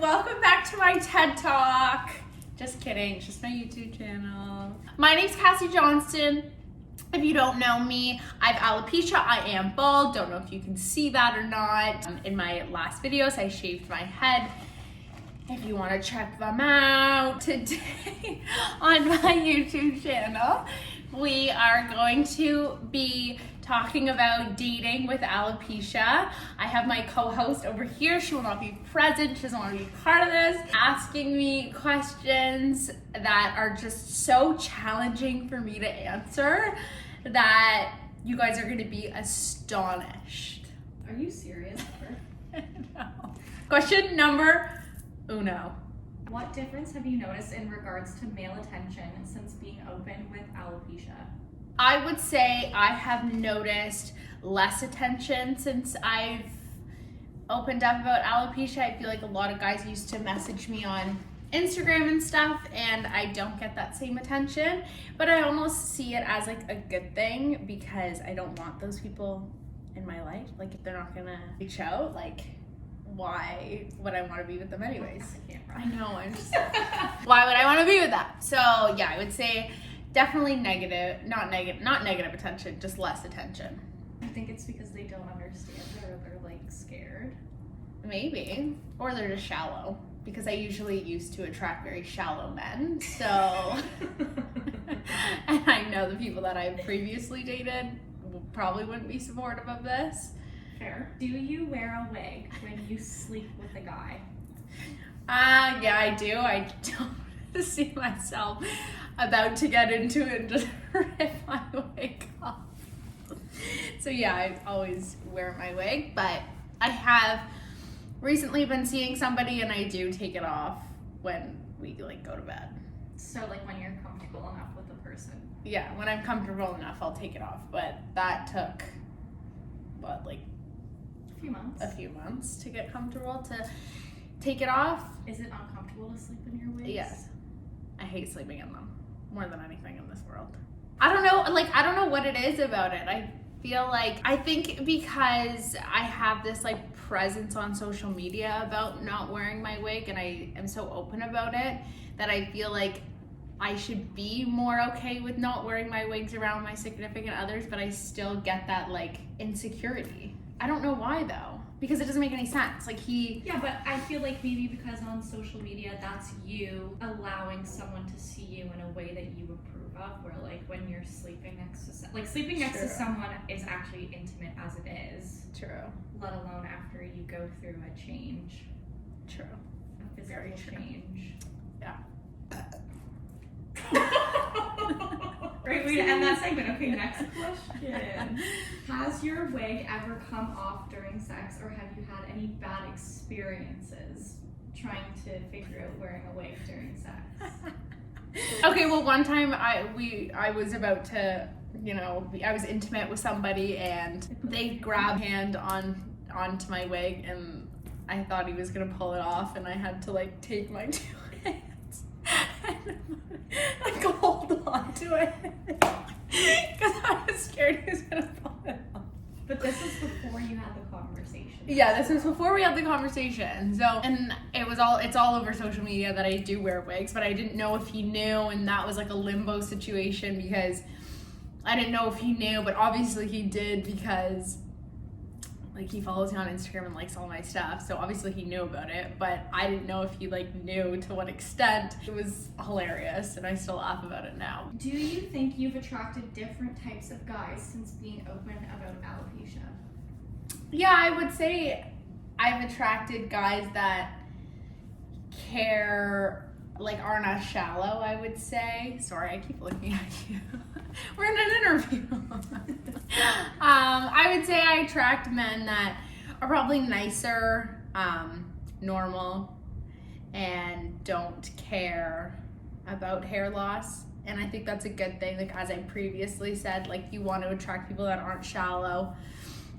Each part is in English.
welcome back to my TED Talk. Just kidding, it's just my YouTube channel. My name's Cassie Johnston. If you don't know me, I have alopecia, I am bald. Don't know if you can see that or not. In my last videos, I shaved my head. If you want to check them out today on my YouTube channel, we are going to be talking about dating with alopecia. I have my co-host over here. She will not be present. She doesn't want to be part of this. Asking me questions that are just so challenging for me to answer that you guys are going to be astonished. Are you serious? No. Question number uno. What difference have you noticed in regards to male attention since being open with alopecia? I would say I have noticed less attention since I've opened up about alopecia. I feel like a lot of guys used to message me on Instagram and stuff, and I don't get that same attention, but I almost see it as like a good thing because I don't want those people in my life. Like, if they're not gonna reach out, like, why would I want to be with them anyways? I know, I'm just why would I want to be with them? So yeah, I would say definitely negative, not negative attention, just less attention. I think it's because they don't understand or they're like scared. Maybe, or they're just shallow, because I usually used to attract very shallow men, so and I know the people that I've previously dated probably wouldn't be supportive of this. Fair. Do you wear a wig when you sleep with a guy? Yeah, I do. I don't see myself about to get into it and just rip my wig off. So yeah, I always wear my wig, but I have recently been seeing somebody and I do take it off when we like go to bed. So like when you're comfortable enough with the person? Yeah, when I'm comfortable enough, I'll take it off. But that took, what, like a few months to get comfortable to take it off. Is it uncomfortable to sleep in your wigs? Yes. I hate sleeping in them more than anything in this world. I don't know what it is about it. I think because I have this like presence on social media about not wearing my wig and I am so open about it that I feel like I should be more okay with not wearing my wigs around my significant others, but I still get that like insecurity. I don't know why though, because it doesn't make any sense. Yeah, but I feel like maybe because on social media, that's you allowing someone to see you in a way that you approve of, where like when you're sleeping next to someone is actually intimate as it is. True. Let alone after you go through a change. True. A physical Very true. change. Yeah. Great way to end that segment. Okay, next question. Has your wig ever come off during sex, or have you had any bad experiences trying to figure out wearing a wig during sex? Okay, well, one time I was about to, I was intimate with somebody and they grabbed hand onto my wig and I thought he was gonna pull it off and I had to like take my two hands and like hold on to it because I was scared he was gonna pull it off. But this was before you had the conversation. Yeah, this was before we had the conversation. So, and it's all over social media that I do wear wigs, but I didn't know if he knew, and that was like a limbo situation because I didn't know if he knew, but obviously he did because like he follows me on Instagram and likes all my stuff, so obviously he knew about it, but I didn't know if he like knew to what extent. It was hilarious and I still laugh about it now. Do you think you've attracted different types of guys since being open about alopecia? Yeah, I would say I've attracted guys that care, like aren't as shallow, I would say. Sorry, I keep looking at you. We're in an interview. I would say I attract men that are probably nicer, normal, and don't care about hair loss. And I think that's a good thing. Like, as I previously said, like you want to attract people that aren't shallow,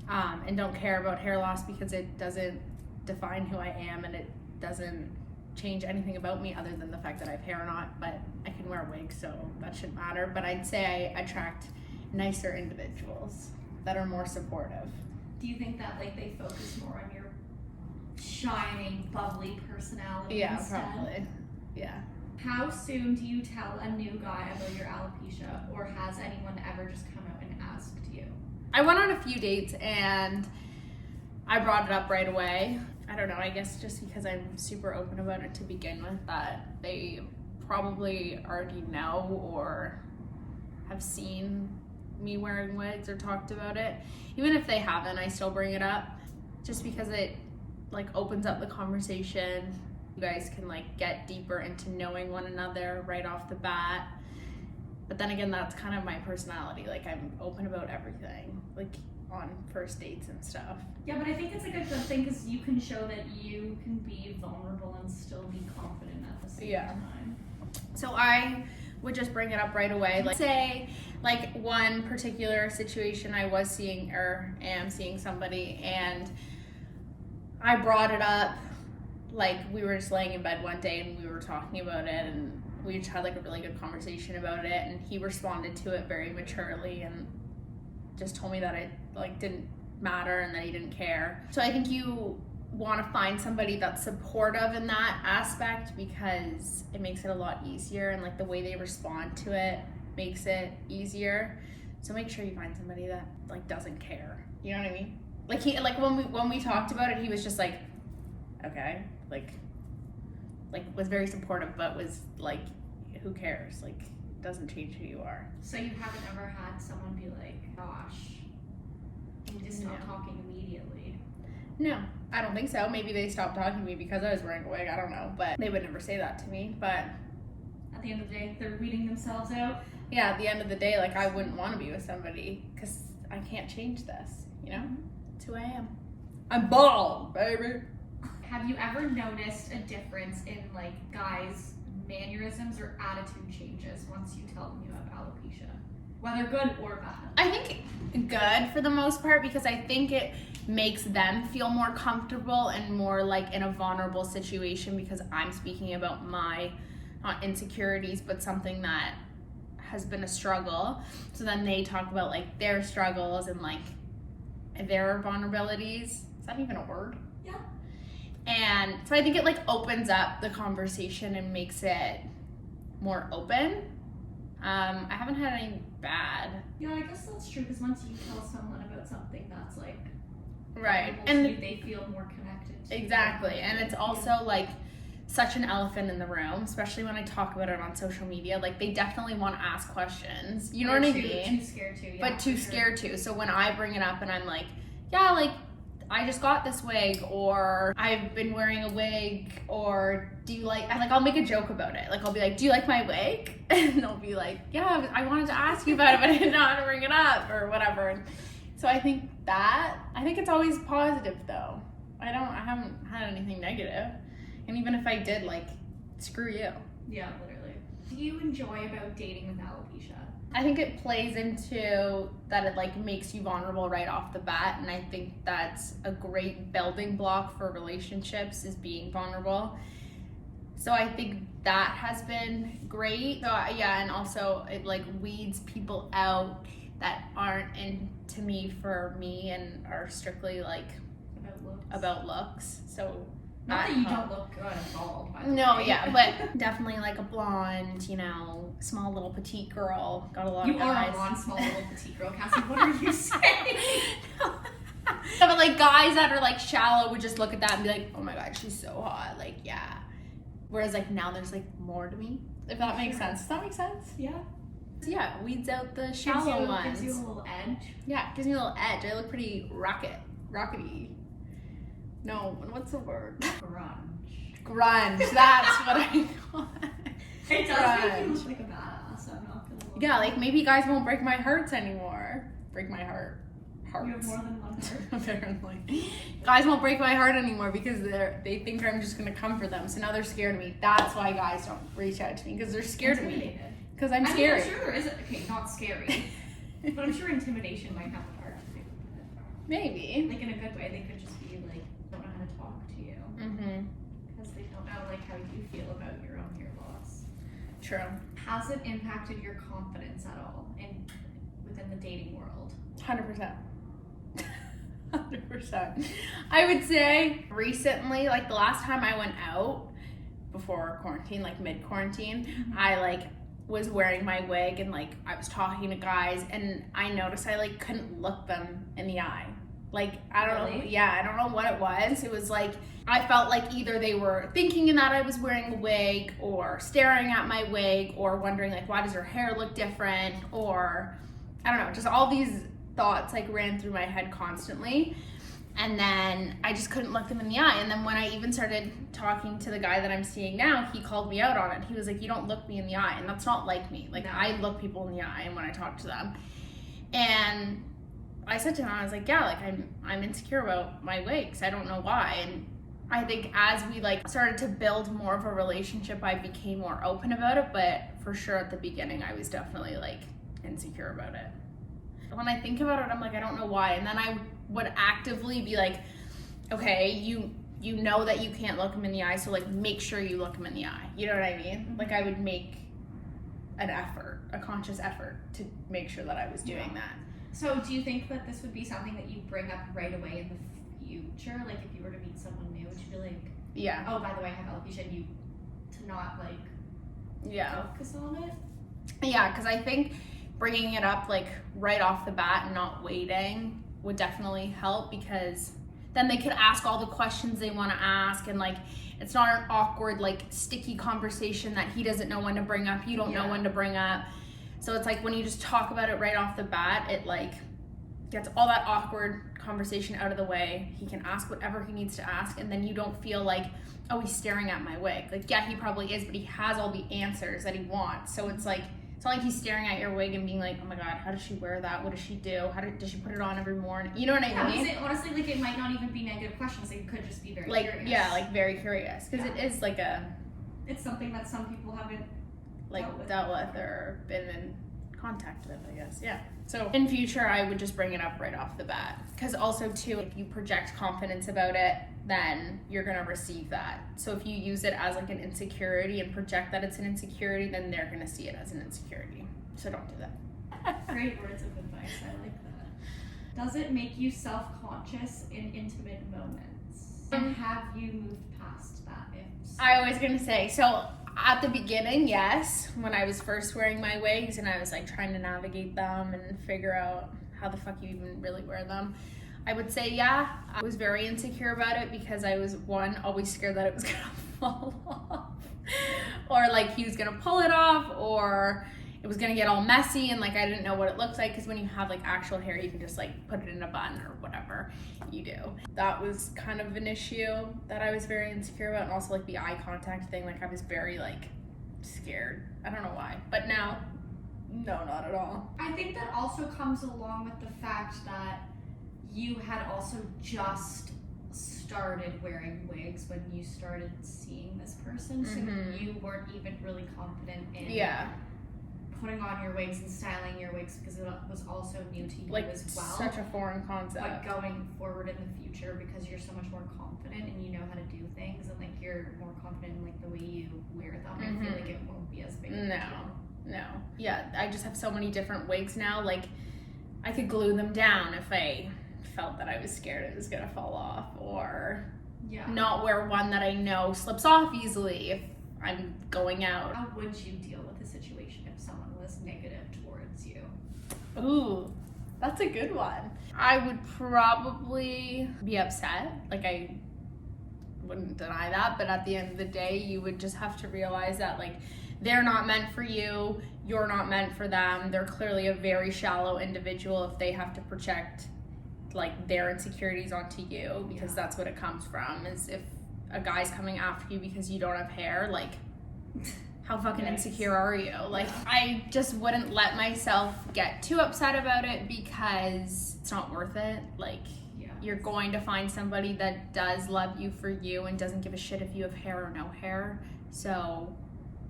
and don't care about hair loss because it doesn't define who I am and it doesn't change anything about me other than the fact that I have hair or not, but I can wear wigs, so that shouldn't matter. But I'd say I attract nicer individuals that are more supportive. Do you think that like they focus more on your shining, bubbly personality Yeah, instead. probably. Yeah. How soon do you tell a new guy about your alopecia, or has anyone ever just come out and asked you? I went on a few dates and I brought it up right away. I don't know, I guess just because I'm super open about it to begin with, that they probably already know or have seen me wearing wigs or talked about it. Even if they haven't, I still bring it up just because it like opens up the conversation. You guys can like get deeper into knowing one another right off the bat. But then again, that's kind of my personality. Like, I'm open about everything, like on first dates and stuff. Yeah, but I think it's like a good thing because you can show that you can be vulnerable and still be confident at the same time. So I would just bring it up right away. Like, say, like one particular situation, I was seeing or am seeing somebody, and I brought it up. Like, we were just laying in bed one day and we were talking about it, and we just had like a really good conversation about it, and he responded to it very maturely and just told me that it like didn't matter and that he didn't care. So I think you want to find somebody that's supportive in that aspect because it makes it a lot easier, and like the way they respond to it makes it easier. So make sure you find somebody that like doesn't care. You know what I mean? Like when we talked about it, he was just like, okay, like was very supportive, but was like, who cares? Like, it doesn't change who you are. So you haven't ever had someone be like, gosh, you just stop talking immediately? No, I don't think so. Maybe they stopped talking to me because I was wearing a wig. I don't know, but they would never say that to me. But at the end of the day, they're weeding themselves out. Yeah, at the end of the day, like, I wouldn't want to be with somebody because I can't change this. You know, it's who I am. I'm bald, baby. Have you ever noticed a difference in like guys' mannerisms or attitude changes once you tell them you have alopecia, whether good or bad? I think good for the most part, because I think it makes them feel more comfortable and more like in a vulnerable situation, because I'm speaking about my not insecurities but something that has been a struggle. So then they talk about like their struggles and like their vulnerabilities. Is that even a word? Yeah. And so I think it like opens up the conversation and makes it more open. I haven't had any bad. Yeah, I guess that's true, because once you tell someone about something that's like right, and they feel more connected to exactly. you. And it's also like such an elephant in the room, especially when I talk about it on social media. Like, they definitely want to ask questions. You know what I mean? Too scared to, yeah. But too scared to. So when I bring it up and I'm like, yeah, like, I just got this wig, or I've been wearing a wig, or do you like, I'll make a joke about it. Like, I'll be like, do you like my wig? And they'll be like, yeah, I wanted to ask you about it, but I didn't know how to bring it up, or whatever. And so I think it's always positive though. I haven't had anything negative. And even if I did, like, screw you. Yeah, literally. Do you enjoy about dating with alopecia? I think it plays into that it like makes you vulnerable right off the bat, and I think that's a great building block for relationships, is being vulnerable. So I think that has been great. So yeah, and also it like weeds people out that aren't into me for me and are strictly like about looks. So not that you don't look good at all, by the no, way. yeah, but definitely like a blonde, you know, small little petite girl. Got a lot of guys. You are a blonde, small little petite girl, Cassie. What are you saying? No, but like guys that are like shallow would just look at that and be like, oh my god, she's so hot. Like, yeah. Whereas like now there's like more to me, if that makes sense. Does that make sense? Yeah. So yeah, weeds out the shallow ones. Gives you a little edge. Yeah, gives me a little edge. I look pretty rockety. No, what's the word? Grunge. That's what I call it. It does make you look like a badass. I'm not gonna look. Yeah, like maybe guys won't break my hearts anymore. Break my heart. Hearts. You have more than one heart. Apparently. Guys won't break my heart anymore because they think I'm just gonna come for them. So now they're scared of me. That's why guys don't reach out to me, because they're scared of me. Because I'm scary. I'm sure there is okay, not scary. But I'm sure intimidation might have a part to do with it. Maybe. Like in a good way, they could just be like, don't know how to talk to you. Mm-hmm. Because they don't know like how you feel about your own hair loss. True. Has it impacted your confidence at all within the dating world? 100%. 100%. I would say recently, like the last time I went out before quarantine, like mid-quarantine, I like was wearing my wig and like I was talking to guys and I noticed I like couldn't look them in the eye. Like, I don't know. Yeah, I don't know what it was. It was like, I felt like either they were thinking that I was wearing a wig or staring at my wig or wondering like, why does her hair look different? Or, I don't know, just all these thoughts like ran through my head constantly. And then I just couldn't look them in the eye. And then when I even started talking to the guy that I'm seeing now, he called me out on it. He was like, you don't look me in the eye. And that's not like me. Like, I look people in the eye and when I talk to them. And I said to him, I was like, yeah, like I'm insecure about my wigs. I don't know why. And I think as we like started to build more of a relationship, I became more open about it. But for sure at the beginning, I was definitely like insecure about it. When I think about it, I'm like, I don't know why. And then I would actively be like, okay, you know that you can't look him in the eye, so like make sure you look him in the eye. You know what I mean? Mm-hmm. Like I would make an effort, a conscious effort to make sure that I was doing that. So do you think that this would be something that you bring up right away in the future? Like if you were to meet someone new, would you be like, yeah, oh, by the way, I have alopecia, and you to not like focus on it? Yeah, because I think bringing it up like right off the bat and not waiting would definitely help, because then they could ask all the questions they want to ask, and like it's not an awkward like sticky conversation that he doesn't know when to bring up, you don't know when to bring up. So it's like when you just talk about it right off the bat, it like gets all that awkward conversation out of the way. He can ask whatever he needs to ask, and then you don't feel like, oh, he's staring at my wig. Like, yeah, he probably is, but he has all the answers that he wants. So it's like, it's not like he's staring at your wig and being like, oh my God, how does she wear that? What does she do? Does she put it on every morning? You know what I mean? Honestly, like it might not even be negative questions. It could just be very curious. Yeah, like very curious. Because it is like it's something that some people haven't dealt with or been in contact with, I guess. Yeah. So in future, I would just bring it up right off the bat. Because also too, if you project confidence about it, then you're gonna receive that. So if you use it as like an insecurity and project that it's an insecurity, then they're gonna see it as an insecurity. So don't do that. Great words of advice. I like that. Does it make you self-conscious in intimate moments? And have you moved past that? I was gonna say, so at the beginning, yes, when I was first wearing my wigs and I was like trying to navigate them and figure out how the fuck you even really wear them, I would say, yeah, I was very insecure about it because I was, one, always scared that it was gonna fall off or like he was gonna pull it off or it was gonna get all messy and like I didn't know what it looked like, because when you have like actual hair, you can just like put it in a bun or whatever you do. That was kind of an issue that I was very insecure about, and also like the eye contact thing, like I was very like scared. I don't know why, but now, no, not at all. I think that also comes along with the fact that you had also just started wearing wigs when you started seeing this person, so you weren't even really confident in putting on your wigs and styling your wigs because it was also new to you as well. Such a foreign concept. But going forward in the future, because you're so much more confident and you know how to do things, and like you're more confident in like the way you wear them, I feel like it won't be as big of a deal. No. Yeah, I just have so many different wigs now. Like I could glue them down if I felt that I was scared it was gonna fall off, or not wear one that I know slips off easily if I'm going out. How would you deal with a situation if someone was negative towards you? Ooh, that's a good one. I would probably be upset. Like I wouldn't deny that, but at the end of the day, you would just have to realize that like they're not meant for you, you're not meant for them. They're clearly a very shallow individual if they have to project like their insecurities onto you, because that's what it comes from. Is if a guy's coming after you because you don't have hair, like how fucking insecure are you? Like I just wouldn't let myself get too upset about it because it's not worth it. Like you're going to find somebody that does love you for you and doesn't give a shit if you have hair or no hair. So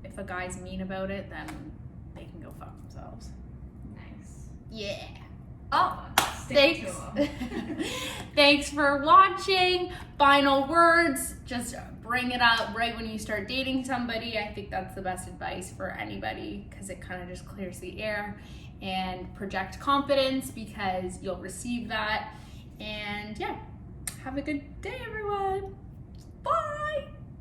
if a guy's mean about it, then they can go fuck themselves. Nice. Yeah. Oh, thanks. Thanks for watching. Final words, just bring it up right when you start dating somebody. I think that's the best advice for anybody, because it kind of just clears the air. And project confidence, because you'll receive that. And yeah, have a good day, everyone. Bye.